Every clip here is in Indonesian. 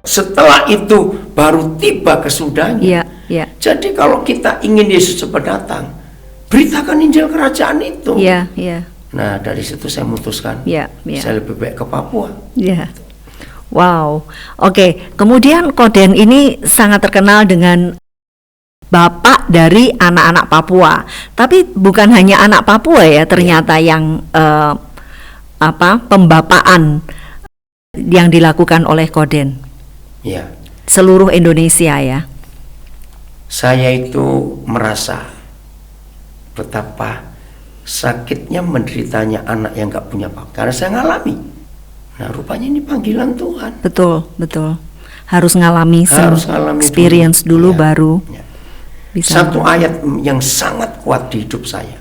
Setelah itu baru tiba kesudahnya. Jadi kalau kita ingin Yesus cepat datang, beritakan Injil kerajaan itu. Nah, dari situ saya memutuskan saya lebih baik ke Papua. Wow. Oke. Kemudian Koden ini sangat terkenal dengan bapak dari anak-anak Papua. Tapi bukan hanya anak Papua ya, ternyata yang pembapaan yang dilakukan oleh Koden. Seluruh Indonesia ya. Saya itu merasa betapa sakitnya menderitanya anak yang gak punya papa, karena saya ngalami. Nah, rupanya ini panggilan Tuhan. Betul. Harus ngalami experience dulu baru bisa. Satu ayat yang sangat kuat di hidup saya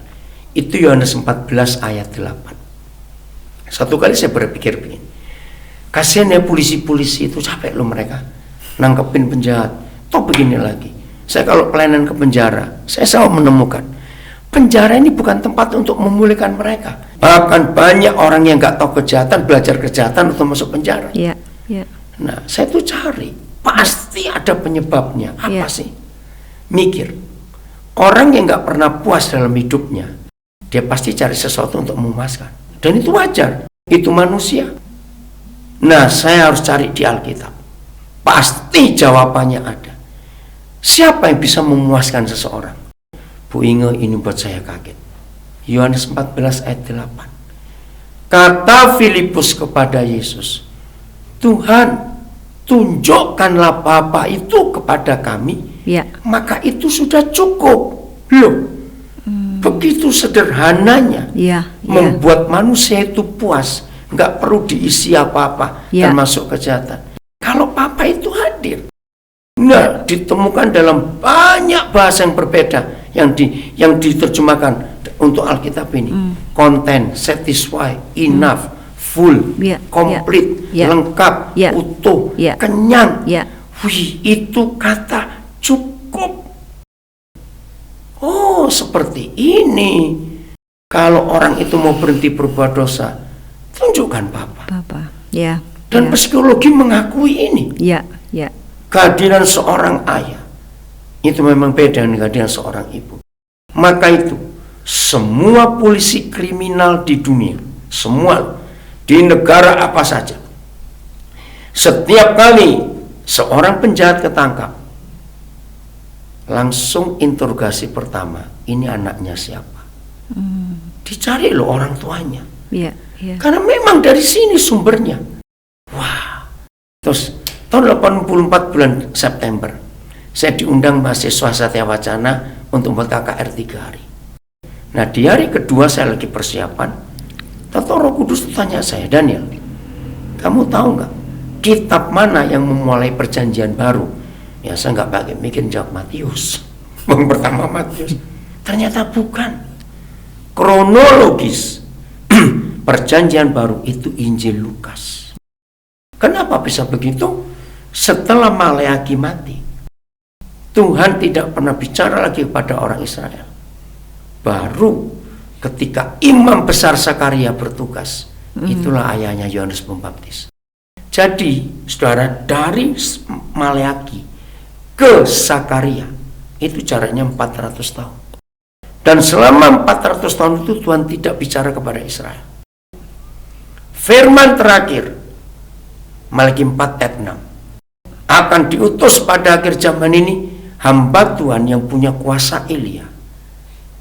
itu Yohanes 14 ayat 8. Satu kali saya berpikir begini, kasihan ya polisi-polisi itu, capek loh mereka nangkepin penjahat. Toh begini lagi, saya kalau pelayanan ke penjara, saya selalu menemukan penjara ini bukan tempat untuk memulihkan mereka. Bahkan banyak orang yang gak tahu kejahatan, belajar kejahatan untuk masuk penjara. Nah, saya tuh cari, pasti ada penyebabnya. Apa sih? Mikir, orang yang gak pernah puas dalam hidupnya, dia pasti cari sesuatu untuk memuaskan. Dan itu wajar, itu manusia. Nah, saya harus cari di Alkitab. Pasti jawabannya ada. Siapa yang bisa memuaskan seseorang? Bu Inge, ini buat saya kaget. Yohanes 14 ayat 8. Kata Filipus kepada Yesus, Tuhan, tunjukkanlah Bapa itu kepada kami, maka itu sudah cukup. Loh, begitu sederhananya membuat manusia itu puas, nggak perlu diisi apa-apa, termasuk kejahatan. Kalau Papa itu hadir. Nah, ditemukan dalam banyak bahasa yang berbeda yang diterjemahkan untuk Alkitab ini. Konten, satisfy, enough, full, complete, lengkap, utuh, kenyang. Wih, itu kata cukup. Oh, seperti ini. Kalau orang itu mau berhenti berbuat dosa, tunjukkan Papa. Dan psikologi mengakui ini. Kehadiran seorang ayah itu memang beda dengan kehadiran seorang ibu. Maka itu semua polisi kriminal di dunia, semua di negara apa saja, setiap kali seorang penjahat ketangkap, langsung interogasi pertama, ini anaknya siapa? Dicari loh orang tuanya. Karena memang dari sini sumbernya. Wah. Terus tahun 84 bulan September, saya diundang mahasiswa Satya Wacana untuk membuat KKR 3 hari. Nah, di hari kedua saya lagi persiapan, tahu Roh Kudus tanya saya, Daniel, kamu tahu nggak kitab mana yang memulai perjanjian baru? Ya, saya nggak pakai mikir, jawab Matius. Yang pertama Matius. Ternyata bukan. Kronologis perjanjian baru itu Injil Lukas. Kenapa bisa begitu? Setelah Maleaki mati, Tuhan tidak pernah bicara lagi kepada orang Israel. Baru ketika imam besar Zakaria bertugas, itulah ayahnya Yohanes Pembaptis. Jadi, saudara, dari Maleaki ke Zakaria itu jaraknya 400 tahun. Dan selama 400 tahun itu Tuhan tidak bicara kepada Israel. Firman terakhir Malaki 4 ayat 6. Akan diutus pada akhir zaman ini hamba Tuhan yang punya kuasa Elia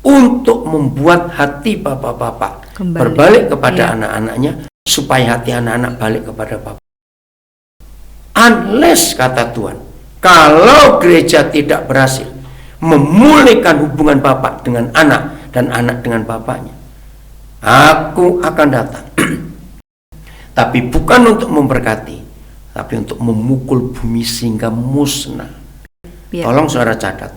untuk membuat hati bapak-bapak berbalik kepada anak-anaknya, supaya hati anak-anak balik kepada bapak. Unless, kata Tuhan, kalau gereja tidak berhasil memulihkan hubungan bapak dengan anak dan anak dengan bapaknya, aku akan datang. Tapi bukan untuk memberkati, tapi untuk memukul bumi sehingga musnah. Tolong saudara catat,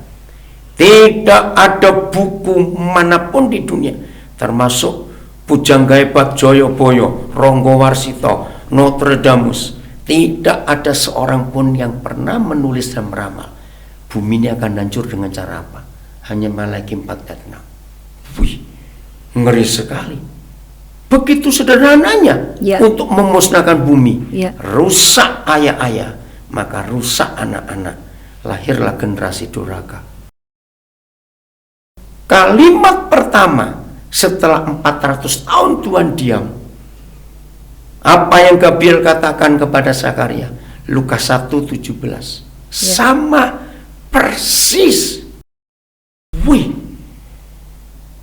tidak ada buku manapun di dunia, termasuk Pujanggahebat Joyoboyo, Ronggo Warsito, Notre Damus, tidak ada seorang pun yang pernah menulis dan meramal bumi ini akan hancur dengan cara apa. Hanya Malaki 4 ayat 6. Wih, ngeri sekali. Begitu sederhananya untuk memusnahkan bumi. Rusak ayah-ayah, maka rusak anak-anak, lahirlah generasi durhaka. Kalimat pertama setelah 400 tahun Tuhan diam, apa yang Gabriel katakan kepada Zakaria, Lukas 1:17, sama persis. Wih,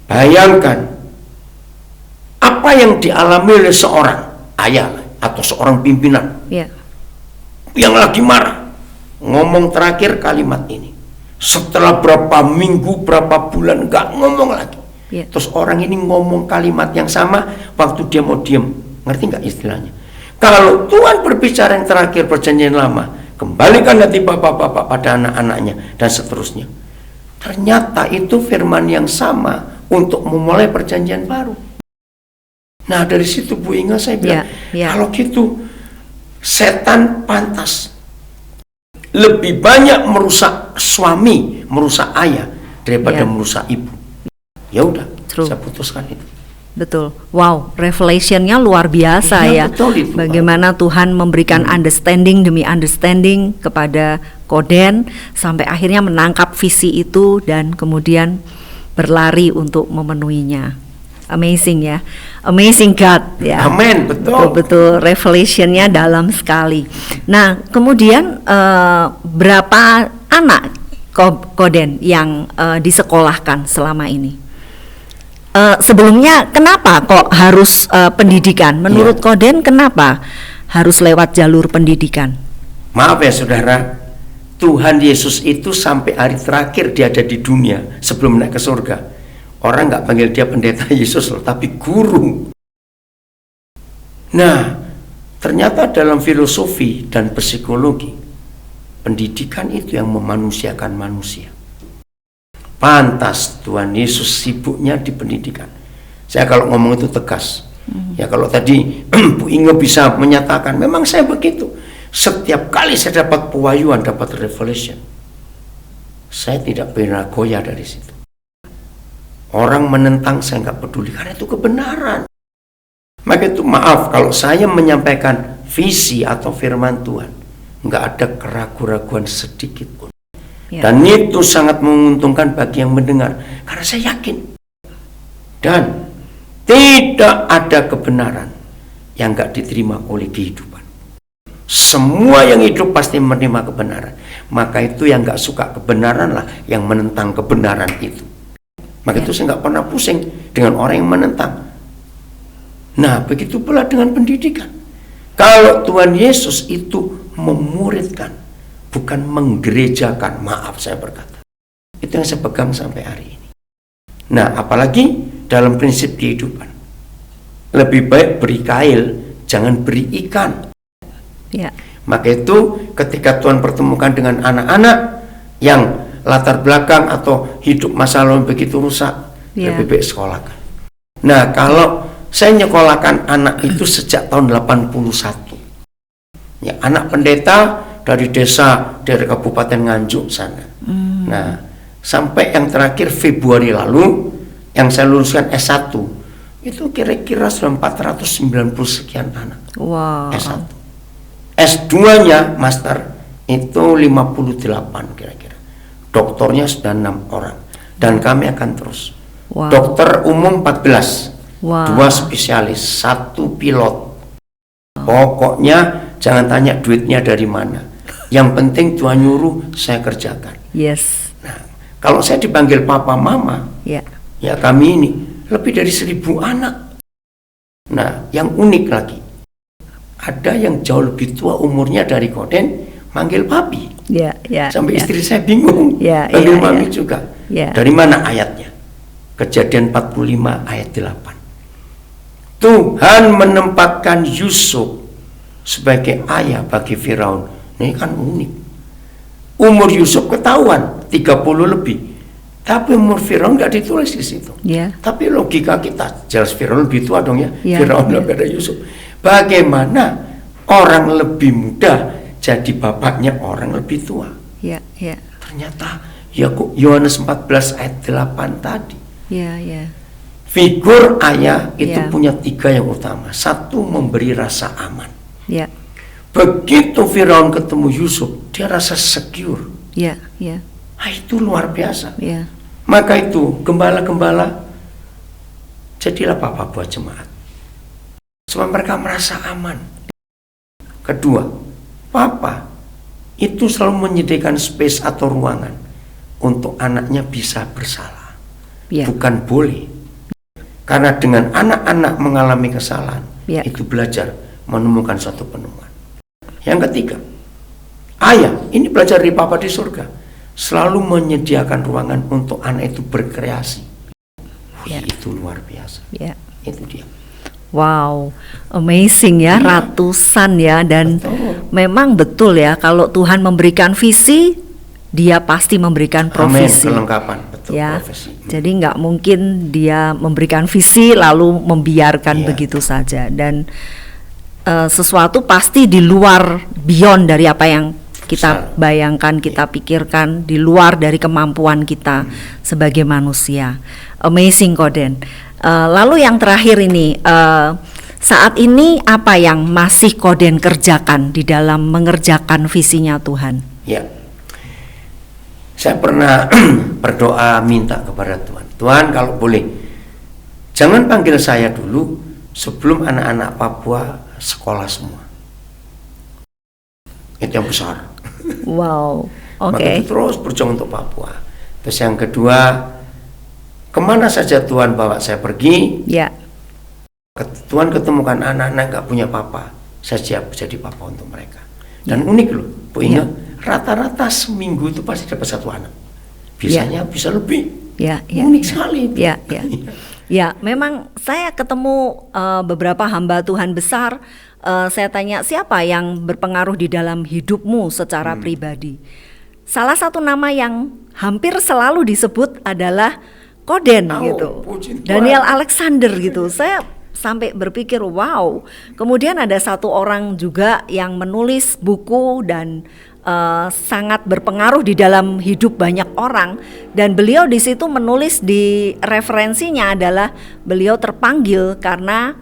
bayangkan apa yang dialami oleh seorang ayah atau seorang pimpinan yang lagi marah, ngomong terakhir kalimat ini. Setelah berapa minggu, berapa bulan nggak ngomong lagi. Terus orang ini ngomong kalimat yang sama waktu dia mau diem. Ngerti nggak istilahnya? Kalau Tuhan berbicara yang terakhir perjanjian lama, kembalikan hati bapak-bapak pada anak-anaknya dan seterusnya. Ternyata itu firman yang sama untuk memulai perjanjian baru. Nah dari situ Bu Inga saya bilang, kalau gitu setan pantas lebih banyak merusak suami, merusak ayah daripada merusak ibu. Ya udah, saya putuskan itu. Betul. Wow, revelationnya luar biasa ya. Betul itu, bagaimana Tuhan memberikan understanding demi understanding kepada Koden sampai akhirnya menangkap visi itu dan kemudian berlari untuk memenuhinya. Amazing ya, amazing God ya. Amin, betul. Betul, revelationnya dalam sekali. Nah, kemudian berapa anak Koden yang disekolahkan selama ini? Sebelumnya kenapa kok harus pendidikan? Menurut Koden kenapa harus lewat jalur pendidikan? Maaf ya saudara, Tuhan Yesus itu sampai hari terakhir dia ada di dunia sebelum naik ke surga, orang nggak panggil dia pendeta Yesus loh, tapi guru. Nah, ternyata dalam filosofi dan psikologi, pendidikan itu yang memanusiakan manusia. Pantas Tuhan Yesus sibuknya di pendidikan. Saya kalau ngomong itu tegas. Ya kalau tadi Bu Inge bisa menyatakan, memang saya begitu. Setiap kali saya dapat pewahyuan, dapat revelation, saya tidak pernah goyah dari situ. Orang menentang saya nggak peduli karena itu kebenaran. Maka itu maaf kalau saya menyampaikan visi atau firman Tuhan, nggak ada keraguan-raguan sedikit pun. Dan itu sangat menguntungkan bagi yang mendengar karena saya yakin. Dan tidak ada kebenaran yang nggak diterima oleh kehidupan. Semua yang hidup pasti menerima kebenaran. Maka itu yang nggak suka kebenaran lah yang menentang kebenaran itu. Maka itu saya nggak pernah pusing dengan orang yang menentang. Nah, begitu pula dengan pendidikan. Kalau Tuhan Yesus itu memuridkan, bukan menggerejakan, maaf saya berkata. Itu yang saya pegang sampai hari ini. Nah, apalagi dalam prinsip kehidupan. Lebih baik beri kail, jangan beri ikan. Maka itu ketika Tuhan pertemukan dengan anak-anak yang latar belakang atau hidup masa lalu begitu rusak, lebih baik sekolahkan. Nah, kalau saya nyekolahkan anak itu sejak tahun 81. Ya, anak pendeta dari desa, dari Kabupaten Nganjuk sana. Nah, sampai yang terakhir Februari lalu, yang saya luluskan S1, itu kira-kira sudah 490 sekian anak. S1. S2-nya, master, itu 58 kira-kira. Doktornya sudah 6 orang. Dan kami akan terus. Dokter umum 14. 2 spesialis, 1 pilot. Pokoknya jangan tanya duitnya dari mana. Yang penting Tuhan nyuruh, saya kerjakan. Nah, kalau saya dipanggil papa mama, ya kami ini lebih dari 1000 anak. Nah, yang unik lagi, ada yang jauh lebih tua umurnya dari Koden, manggil papi. Sampai istri saya bingung, panggil mami juga. Dari mana ayatnya? Kejadian 45 ayat 8. Tuhan menempatkan Yusuf sebagai ayah bagi Firaun. Ini kan unik. Umur Yusuf ketahuan 30 lebih, tapi umur Firaun nggak ditulis di situ. Tapi logika kita jelas Firaun lebih tua dong ya. Firaun lebih dari Yusuf. Bagaimana orang lebih muda jadi bapaknya orang lebih tua? Ternyata Yohanes 14 ayat 8 tadi. Figur ayah itu punya 3 yang utama. 1, memberi rasa aman. Begitu Firaun ketemu Yusuf, dia rasa secure. Ya, ya, Itu luar biasa. ya. Maka itu gembala-gembala jadilah papa buat jemaat. Sebab mereka merasa aman. Kedua, papa itu selalu menyediakan space atau ruangan untuk anaknya bisa bersalah. Ya. Bukan boleh. Karena dengan anak-anak mengalami kesalahan, Ya. itu belajar menemukan suatu penemuan. Yang ketiga, ayah, ini belajar dari papa di surga, selalu menyediakan ruangan untuk anak itu berkreasi. Ya. Itu luar biasa. Ya. Itu dia. Wow, amazing ya, ratusan ya, dan Betul. memang betul ya, kalau Tuhan memberikan visi, Dia pasti memberikan Amin, provisi. kelengkapan, betul, Ya, profesi. jadi nggak mungkin Dia memberikan visi lalu membiarkan Iya. begitu saja, dan sesuatu pasti di luar, beyond dari apa yang kita Besar. bayangkan, kita pikirkan, di luar dari kemampuan kita sebagai manusia. Amazing, Koden. Lalu yang terakhir ini, saat ini apa yang masih Koden kerjakan di dalam mengerjakan visinya Tuhan? Ya, saya pernah berdoa minta kepada Tuhan, Tuhan kalau boleh, jangan panggil saya dulu sebelum anak-anak Papua sekolah semua. Itu yang besar. Wow, oke. Maka itu terus berjuang untuk Papua. Terus yang kedua, kemana saja Tuhan bawa saya pergi, Ya, Tuhan ketemukan anak-anak nggak punya papa, saya siap jadi papa untuk mereka. Dan unik loh, Bu Inga, rata-rata seminggu itu pasti dapat satu anak. Biasanya bisa lebih. ya, ya. Unik sekali itu. Ya, ya. Ya, memang saya ketemu beberapa hamba Tuhan besar. Saya tanya siapa yang berpengaruh di dalam hidupmu secara pribadi. Salah satu nama yang hampir selalu disebut adalah Koden gitu, puji Tuhan. Daniel Alexander gitu. Saya sampai berpikir wow. Kemudian ada satu orang juga yang menulis buku dan sangat berpengaruh di dalam hidup banyak orang, dan beliau di situ menulis di referensinya adalah beliau terpanggil karena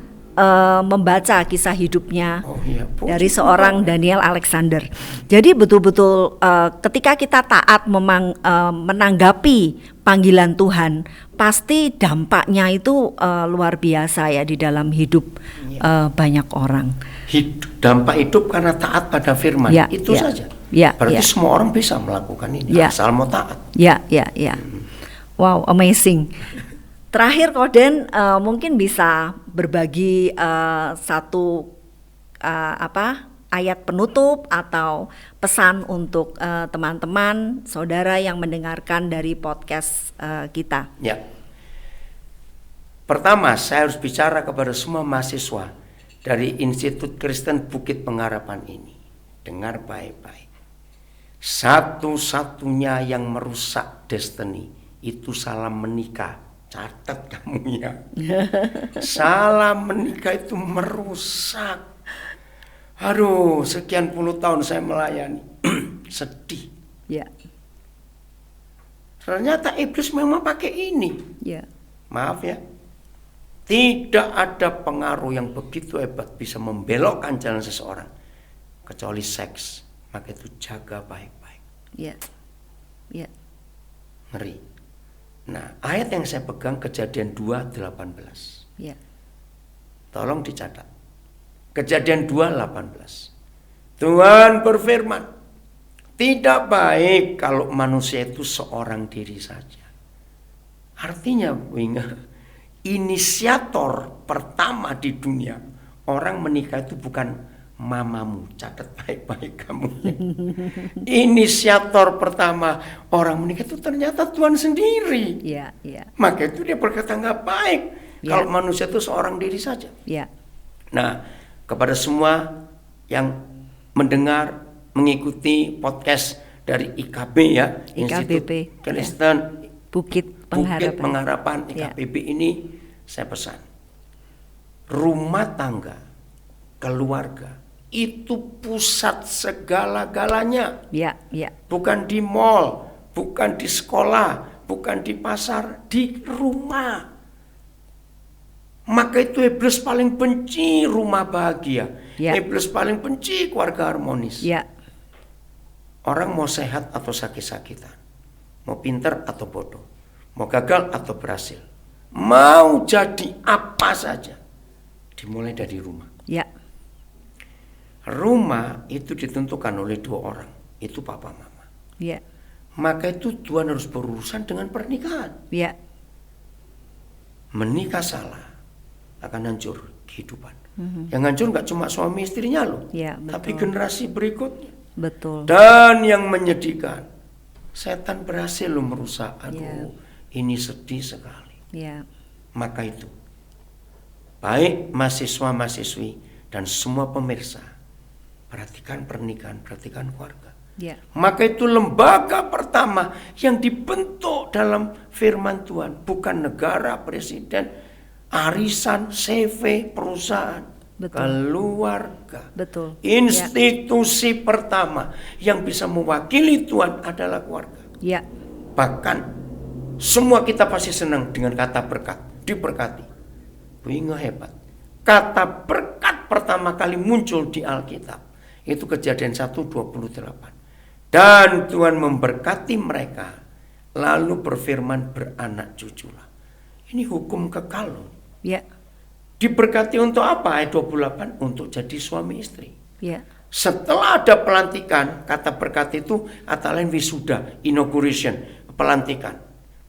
membaca kisah hidupnya Oh iya, puji dari seorang Daniel Alexander. Jadi betul-betul ketika kita taat menanggapi panggilan Tuhan, pasti dampaknya itu luar biasa ya di dalam hidup banyak orang. Dampak hidup karena taat pada firman, Ya, itu ya. saja. Ya, Berarti ya. semua orang bisa melakukan ini, Ya. asal mau taat. Ya, ya, ya. Wow, amazing. Terakhir Koden, mungkin bisa berbagi satu ayat penutup atau pesan untuk teman-teman, saudara yang mendengarkan dari podcast kita. Ya. Pertama, saya harus bicara kepada semua mahasiswa dari Institut Kristen Bukit Pengharapan ini. Dengar baik-baik. Satu-satunya yang merusak destiny itu salah menikah. Catat kamu ya. Salah menikah itu merusak. Aduh, sekian puluh tahun saya melayani. Sedih. Ya, Ternyata iblis memang pakai ini. ya, Maaf ya. Tidak ada pengaruh yang begitu hebat bisa membelokkan jalan seseorang kecuali seks. Maka itu jaga baik-baik. ya, ya. Ngeri. Nah, ayat yang saya pegang Kejadian 2:18. Ya, Tolong dicatat. Kejadian 2:18. Tuhan berfirman, tidak baik kalau manusia itu seorang diri saja. Artinya, inisiator pertama di dunia orang menikah itu bukan mamamu, catat baik-baik kamu. Inisiator pertama orang menikah itu ternyata Tuhan sendiri. ya, ya, Maka itu dia berkata nggak baik kalau manusia itu seorang diri saja. ya. Nah, kepada semua yang mendengar, mengikuti podcast dari IKB ya, Institut IKBP, Kristen Bukit Bukit Pengharapan. Pengharapan IKBP ini, saya pesan, rumah tangga, keluarga itu pusat segala-galanya. Ya, ya, Bukan di mall, bukan di sekolah, bukan di pasar, di rumah. Maka itu iblis paling benci rumah bahagia. Ya. Iblis paling benci keluarga harmonis. Ya. Orang mau sehat atau sakit-sakitan, mau pintar atau bodoh, mau gagal atau berhasil, mau jadi apa saja, dimulai dari rumah. Ya. Rumah itu ditentukan oleh dua orang, itu papa mama. Ya. Maka itu Tuhan harus berurusan dengan pernikahan. Ya. Menikah salah akan hancur kehidupan. Yang hancur nggak cuma suami istrinya loh, Ya, betul. tapi generasi berikutnya. Betul. Dan yang menyedihkan, setan berhasil loh merusak. Aduh, Ya. ini sedih sekali. Ya. Maka itu, baik mahasiswa-mahasiswi dan semua pemirsa, perhatikan pernikahan, perhatikan keluarga. Ya. Maka itu lembaga pertama yang dibentuk dalam firman Tuhan, bukan negara, presiden, arisan, CV, perusahaan, Betul. keluarga. Betul. Institusi pertama yang bisa mewakili Tuhan adalah keluarga. Ya. Bahkan semua kita pasti senang dengan kata berkat, diberkati. Bunga hebat. Kata berkat pertama kali muncul di Alkitab, itu Kejadian 1:28. Dan Tuhan memberkati mereka, lalu berfirman beranak cuculah. Ini hukum kekal loh. Ya. Diberkati untuk apa? Ayat 28, untuk jadi suami istri. Ya. Setelah ada pelantikan, kata berkat itu kata lain wisuda, inauguration, pelantikan.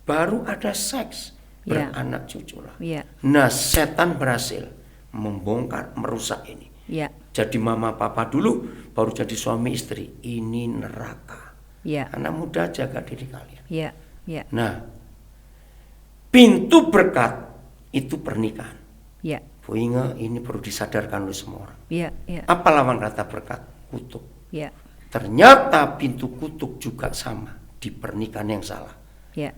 Baru ada seks, Ya. beranak cuculah. Ya. Nah, setan berhasil membongkar, merusak ini. Ya. Jadi mama papa dulu, baru jadi suami istri. Ini neraka. Ya. Anak muda, jaga diri kalian. Ya. Ya. Nah, pintu berkat itu pernikahan. Ya. Bu Inge, ini perlu disadarkan oleh semua orang. Ya. Ya. Apa lawan kata berkat? Kutuk. Ya. Ternyata pintu kutuk juga sama di pernikahan yang salah. Ya.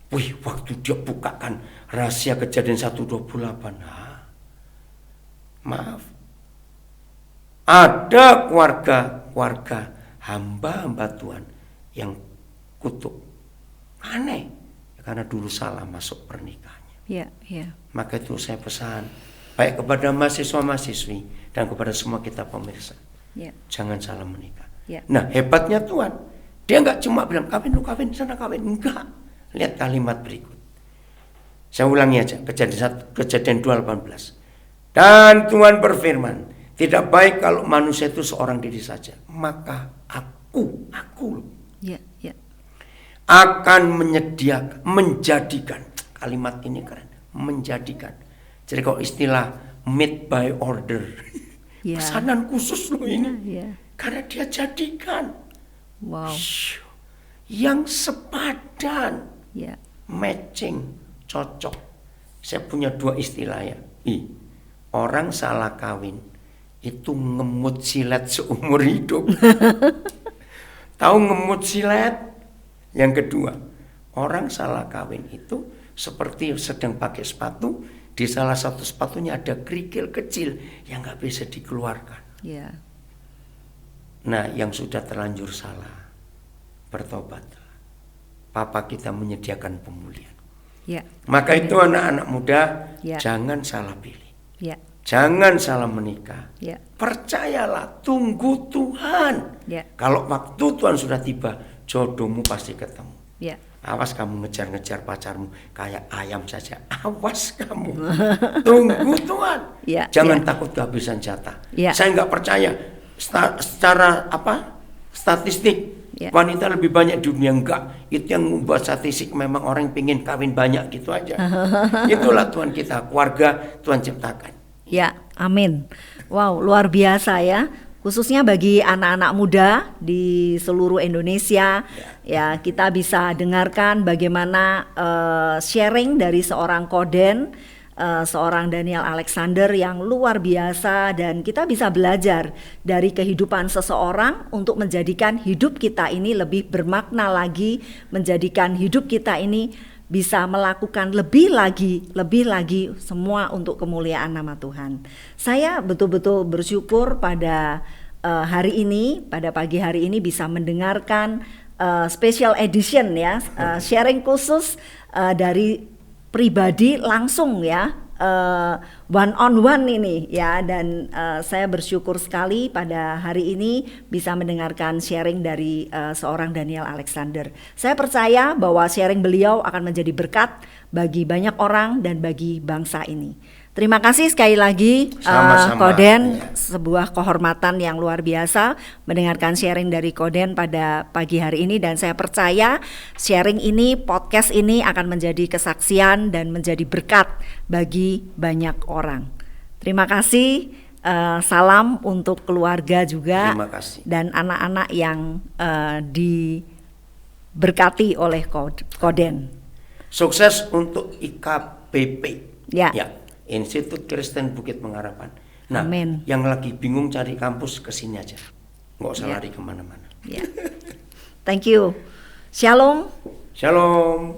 Wih, waktu dia bukakan rahasia Kejadian 1:28. Maaf. Ada keluarga hamba-hamba Tuhan yang kutuk. Aneh. Karena dulu salah masuk pernikahannya. Ya. Ya. Maka itu saya pesan baik kepada mahasiswa-mahasiswi dan kepada semua kita pemirsa. Ya. Jangan salah menikah. Ya. Nah, hebatnya Tuhan, dia nggak cuma bilang kawin lu kawin sana kawin, enggak. Lihat kalimat berikut. Saya ulangi aja, Kejadian 2:18. Dan Tuhan berfirman, tidak baik kalau manusia itu seorang diri saja. Maka aku Ya. Ya. akan menjadikan, kalimat ini keren, menjadikan. Jadi kalau istilah made by order, Ya. pesanan khusus loh ini. Ya. Karena dia jadikan Wow. yang sepadan, Ya. matching, cocok. Saya punya dua istilah ya. Orang salah kawin itu ngemut silet seumur hidup. Tahu ngemut silet? Yang kedua, orang salah kawin itu seperti sedang pakai sepatu, di salah satu sepatunya ada kerikil kecil yang nggak bisa dikeluarkan. Ya. Nah, yang sudah terlanjur salah, bertobatlah. Papa kita menyediakan pemulihan. Ya. Maka itu anak-anak muda, Ya. jangan salah pilih. Ya. Jangan salah menikah. Ya. Percayalah, tunggu Tuhan. Ya. Kalau waktu Tuhan sudah tiba, jodohmu pasti ketemu. Ya. Awas kamu ngejar-ngejar pacarmu kayak ayam saja. Awas kamu. Tunggu Tuhan. Ya, Jangan ya. takut kehabisan jatah. Ya. Saya nggak percaya secara statistik Ya. wanita lebih banyak di dunia, enggak. Itu yang membuat statistik memang orang pengen kawin banyak gitu aja. Itulah Tuhan kita, keluarga Tuhan ciptakan. Ya, amin. Wow, luar biasa ya. Khususnya bagi anak-anak muda di seluruh Indonesia, ya kita bisa dengarkan bagaimana sharing dari seorang Koden, seorang Daniel Alexander yang luar biasa, dan kita bisa belajar dari kehidupan seseorang untuk menjadikan hidup kita ini lebih bermakna lagi, menjadikan hidup kita ini bisa melakukan lebih lagi semua untuk kemuliaan nama Tuhan. Saya betul-betul bersyukur pada hari ini, pada pagi hari ini bisa mendengarkan special edition ya, sharing khusus dari pribadi langsung ya, one on one ini ya, dan saya bersyukur sekali pada hari ini bisa mendengarkan sharing dari seorang Daniel Alexander. Saya percaya bahwa sharing beliau akan menjadi berkat bagi banyak orang dan bagi bangsa ini. Terima kasih sekali lagi Koden, sebuah kehormatan yang luar biasa mendengarkan sharing dari Koden pada pagi hari ini, dan saya percaya sharing ini, podcast ini akan menjadi kesaksian dan menjadi berkat bagi banyak orang. Terima kasih, salam untuk keluarga juga dan anak-anak yang diberkati oleh Koden. Sukses untuk IKBP. Ya. Institut Kristen Bukit Pengharapan. Nah, Amen. Yang lagi bingung cari kampus, kesini aja, nggak usah lari kemana-mana. Thank you. Shalom. Shalom.